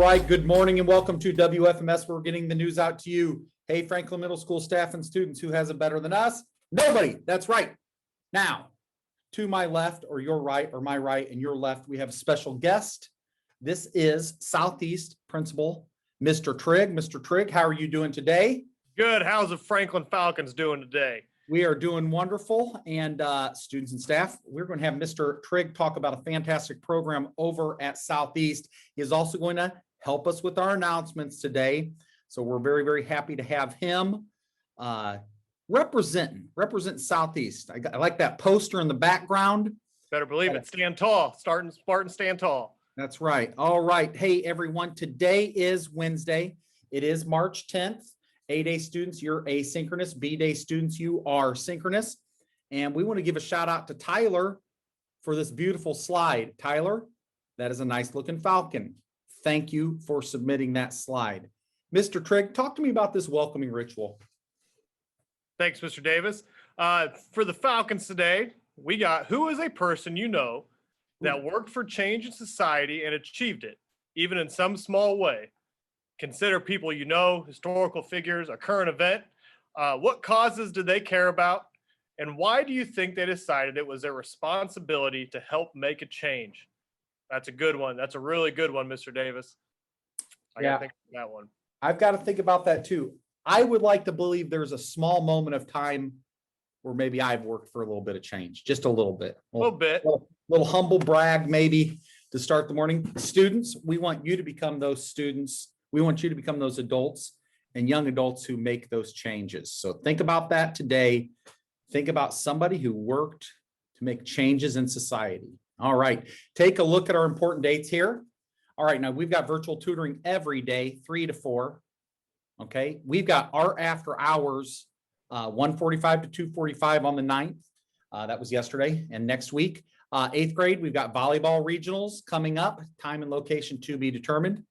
right, good morning and welcome to WFMS. We're getting the news out to you. Hey, Franklin Middle School staff and students, who has it better than us? Nobody. That's right. Now, to my left or your right or my right and your left, we have a special guest. This is Southeast Principal, Mr. Trigg. Mr. Trigg, how are you doing today? Good. How's the Franklin Falcons doing today? We are doing wonderful. And students and staff, we're going to have Mr. Trigg talk about a fantastic program over at Southeast. He is also going to help us with our announcements today. So we're very, very happy to have him represent Southeast. I like that poster in the background. Better believe it. Stand tall. Spartan, stand tall. That's right. All right. Hey, everyone. Today is Wednesday. It is March 10th. A-Day students, you're asynchronous. B-Day students, you are synchronous. And we want to give a shout out to Tyler for this beautiful slide. Tyler, that is a nice looking falcon. Thank you for submitting that slide. Mr. Trigg, talk to me about this welcoming ritual. Thanks, Mr. Davis. For the Falcons today, we got, who is a person you know that worked for change in society and achieved it, even in some small way? Consider people you know, historical figures, a current event. What causes did they care about? And why do you think they decided it was their responsibility to help make a change? That's a good one. That's a really good one, Mr. Davis. I gotta think of that one. I've got to think about that too. I would like to believe there's a small moment of time where maybe I've worked for a little bit of change, just a little bit. A little bit. Little humble brag maybe to start the morning. Students, we want you to become those students. We want you to become those adults and young adults who make those changes. So think about that today. Think about somebody who worked to make changes in society. All right, take a look at our important dates here. All right, now we've got virtual tutoring every day, 3 to 4. Okay, we've got art after hours, 1:45 to 2:45 on the 9th. That was yesterday. And next week, 8th grade, we've got volleyball regionals coming up, time and location to be determined.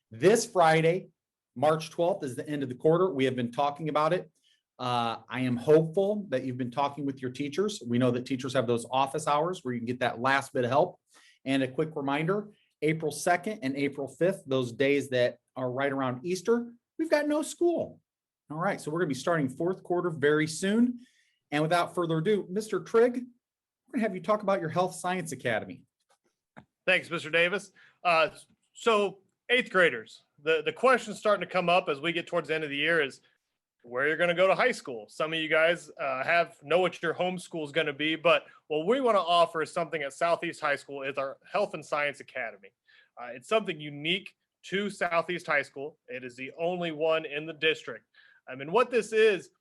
This Friday, March 12th, is the end of the quarter. We have been talking about it. I am hopeful that you've been talking with your teachers. We know that teachers have those office hours where you can get that last bit of help. And a quick reminder, April 2nd and April 5th, those days that are right around Easter, we've got no school. All right, so we're going to be starting 4th quarter very soon. And without further ado, Mr. Trigg, we're going to have you talk about your Health Science Academy. Thanks, Mr. Davis. So 8th graders, the question starting to come up as we get towards the end of the year is where you're going to go to high school. Some of you guys know what your homeschool is going to be, but what we want to offer is something at Southeast High School is our Health and Science Academy. It's something unique to Southeast High School. It is the only one in the district. I mean, what this is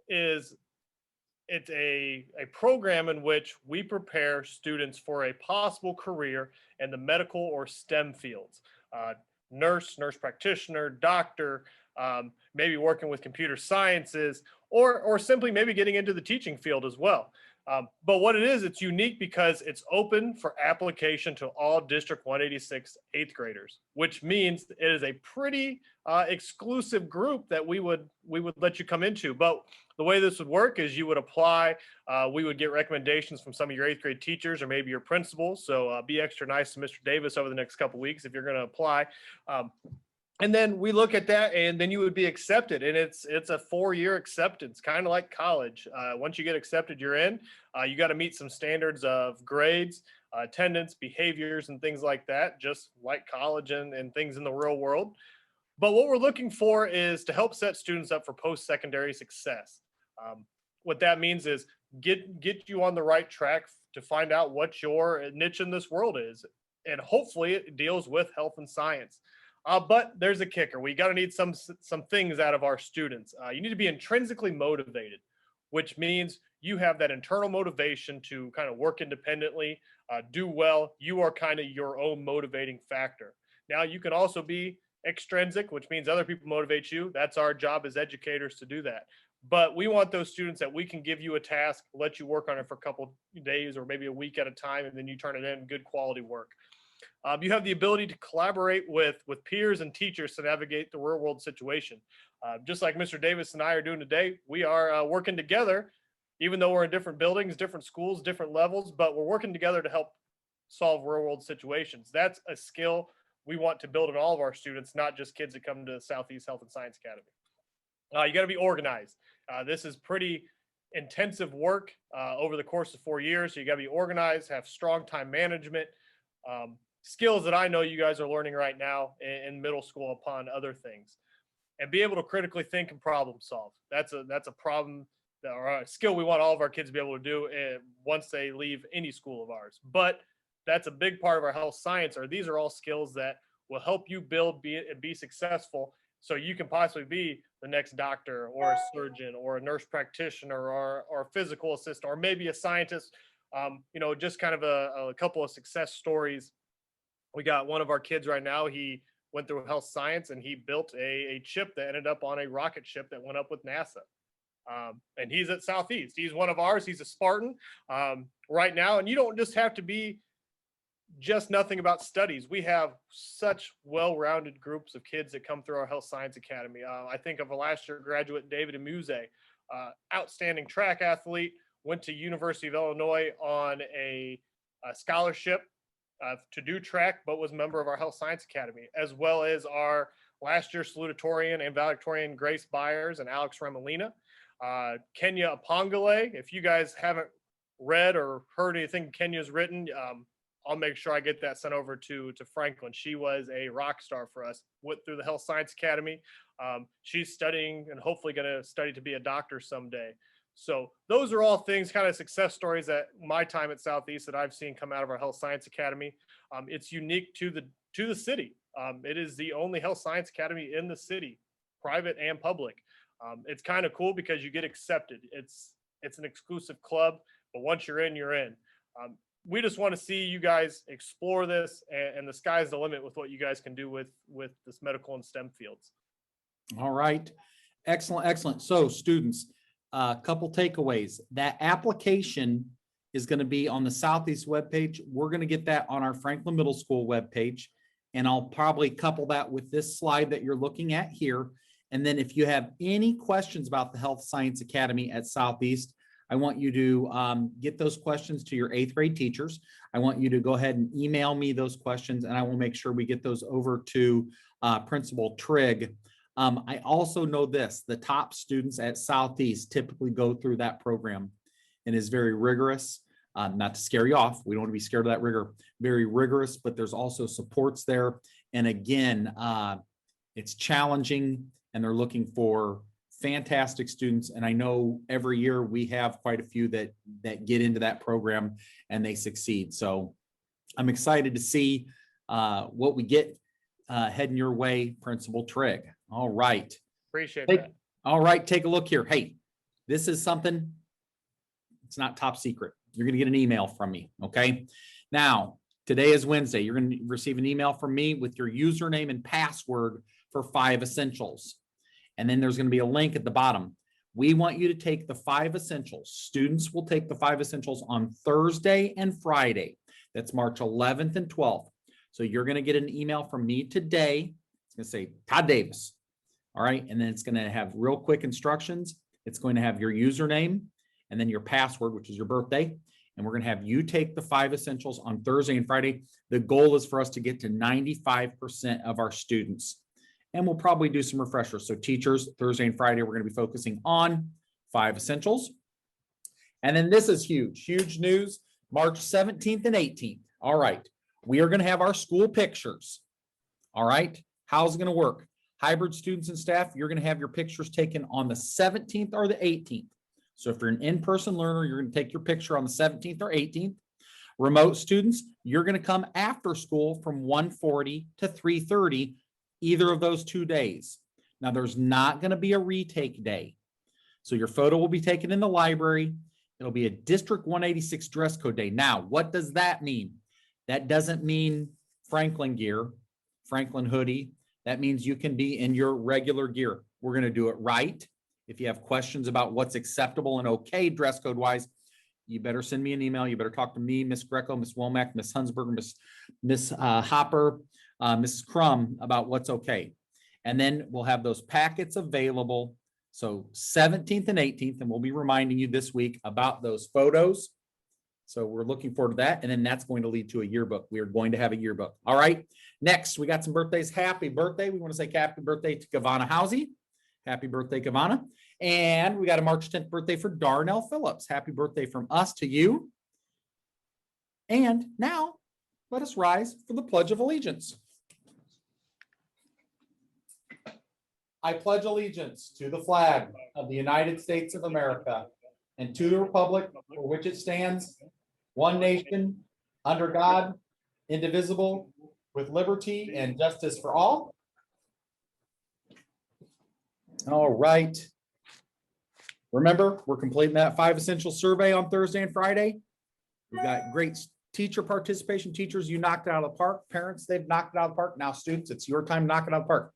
it's a program in which we prepare students for a possible career in the medical or STEM fields. Nurse practitioner, doctor, maybe working with computer sciences, or simply maybe getting into the teaching field as well. But what it is, it's unique because it's open for application to all District 186 8th graders, which means it is a pretty exclusive group that we would let you come into. But the way this would work is you would apply, we would get recommendations from some of your 8th grade teachers or maybe your principal. So be extra nice to Mr. Davis over the next couple of weeks if you're going to apply. And then we look at that and then you would be accepted. And it's a 4-year acceptance, kind of like college. Once you get accepted, you're in. You got to meet some standards of grades, attendance, behaviors, and things like that, just like college and things in the real world. But what we're looking for is to help set students up for post-secondary success. What that means is get you on the right track to find out what your niche in this world is. And hopefully it deals with health and science. But there's a kicker. We got to need some things out of our students. You need to be intrinsically motivated, which means you have that internal motivation to kind of work independently, do well. You are kind of your own motivating factor. Now, you can also be extrinsic, which means other people motivate you. That's our job as educators to do that. But we want those students that we can give you a task, let you work on it for a couple of days or maybe a week at a time, and then you turn it in good quality work. You have the ability to collaborate with peers and teachers to navigate the real world situation. Just like Mr. Davis and I are doing today, we are working together, even though we're in different buildings, different schools, different levels, but we're working together to help solve real world situations. That's a skill we want to build in all of our students, not just kids that come to Southeast Health and Science Academy. You got to be organized. This is pretty intensive work over the course of 4 years. So you got to be organized, have strong time management, skills that I know you guys are learning right now in middle school upon other things, and be able to critically think and problem solve. That's a problem or a skill we want all of our kids to be able to do once they leave any school of ours. But that's a big part of our health science, or these are all skills that will help you build and be successful, so you can possibly be the next doctor or a surgeon or a nurse practitioner or a physical assistant or maybe a scientist. Just kind of a couple of success stories. We got one of our kids right now. He went through health science and he built a chip that ended up on a rocket ship that went up with NASA. And he's at Southeast. He's one of ours. He's a Spartan right now. And you don't just have to be just nothing about studies. We have such well-rounded groups of kids that come through our Health Science Academy. I think of a last year graduate, David Amuse, outstanding track athlete, went to University of Illinois on a scholarship to do track, but was a member of our Health Science Academy, as well as our last year salutatorian and valedictorian, Grace Byers and Alex Remolina. Kenya Apongale, if you guys haven't read or heard anything Kenya's written, I'll make sure I get that sent over to Franklin. She was a rock star for us, went through the Health Science Academy. She's studying and hopefully going to study to be a doctor someday. So those are all things, kind of success stories at my time at Southeast that I've seen come out of our Health Science Academy. It's unique to the city. It is the only Health Science Academy in the city, private and public. It's kind of cool because you get accepted. It's an exclusive club, but once you're in, you're in. We just want to see you guys explore this, and the sky's the limit with what you guys can do with this medical and STEM fields. All right. Excellent. Excellent. So students, a couple takeaways. That application is going to be on the Southeast webpage. We're going to get that on our Franklin Middle School webpage. And I'll probably couple that with this slide that you're looking at here. And then if you have any questions about the Health Science Academy at Southeast, I want you to get those questions to your 8th grade teachers. I want you to go ahead and email me those questions, and I will make sure we get those over to Principal Trigg. I also know this, the top students at Southeast typically go through that program and is very rigorous. Not to scare you off. We don't want to be scared of that rigor. Very rigorous, but there's also supports there. And again, it's challenging, and they're looking for fantastic students. And I know every year we have quite a few that get into that program and they succeed. So I'm excited to see what we get heading your way, Principal Trigg. All right. Appreciate that. All right. Take a look here. Hey, this is something, it's not top secret. You're going to get an email from me. Okay. Now, today is Wednesday. You're going to receive an email from me with your username and password for 5 essentials. And then there's going to be a link at the bottom. We want you to take the 5 essentials. Students will take the 5 essentials on Thursday and Friday. That's March 11th and 12th. So you're going to get an email from me today. It's going to say Todd Davis. All right. And then it's going to have real quick instructions. It's going to have your username and then your password, which is your birthday. And we're going to have you take the 5 essentials on Thursday and Friday. The goal is for us to get to 95% of our students. And we'll probably do some refreshers. So teachers, Thursday and Friday, we're going to be focusing on 5 essentials. And then this is huge, huge news, March 17th and 18th. All right. We are going to have our school pictures. All right. How's it going to work? Hybrid students and staff, you're going to have your pictures taken on the 17th or the 18th. So if you're an in-person learner, you're going to take your picture on the 17th or 18th. Remote students, you're going to come after school from 1:40 to 3:30. Either of those 2 days. Now, there's not going to be a retake day. So your photo will be taken in the library. It'll be a District 186 dress code day. Now, what does that mean? That doesn't mean Franklin gear, Franklin hoodie. That means you can be in your regular gear. We're going to do it right. If you have questions about what's acceptable and okay dress code wise, you better send me an email. You better talk to me, Miss Greco, Miss Womack, Miss Hunsberger, Miss Hopper, Mrs. Crum about what's okay. And then we'll have those packets available. So 17th and 18th, and we'll be reminding you this week about those photos. So we're looking forward to that. And then that's going to lead to a yearbook. We are going to have a yearbook. All right. Next, we got some birthdays. Happy birthday. We want to say happy birthday to Kavana Housey. Happy birthday, Kavana. And we got a March 10th birthday for Darnell Phillips. Happy birthday from us to you. And now let us rise for the Pledge of Allegiance. I pledge allegiance to the flag of the United States of America and to the republic for which it stands, one nation, under God, indivisible, with liberty and justice for all. All right. Remember, we're completing that 5 essential survey on Thursday and Friday. We've got great teacher participation. Teachers, you knocked it out of the park. Parents, they've knocked it out of the park. Now, students, it's your time to knock it out of the park.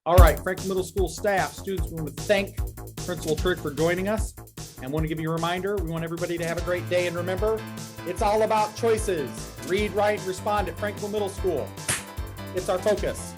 All right, Franklin Middle School staff, students, we want to thank Principal Trick for joining us. And want to give you a reminder, we want everybody to have a great day. And remember, it's all about choices. Read, write, respond at Franklin Middle School. It's our focus.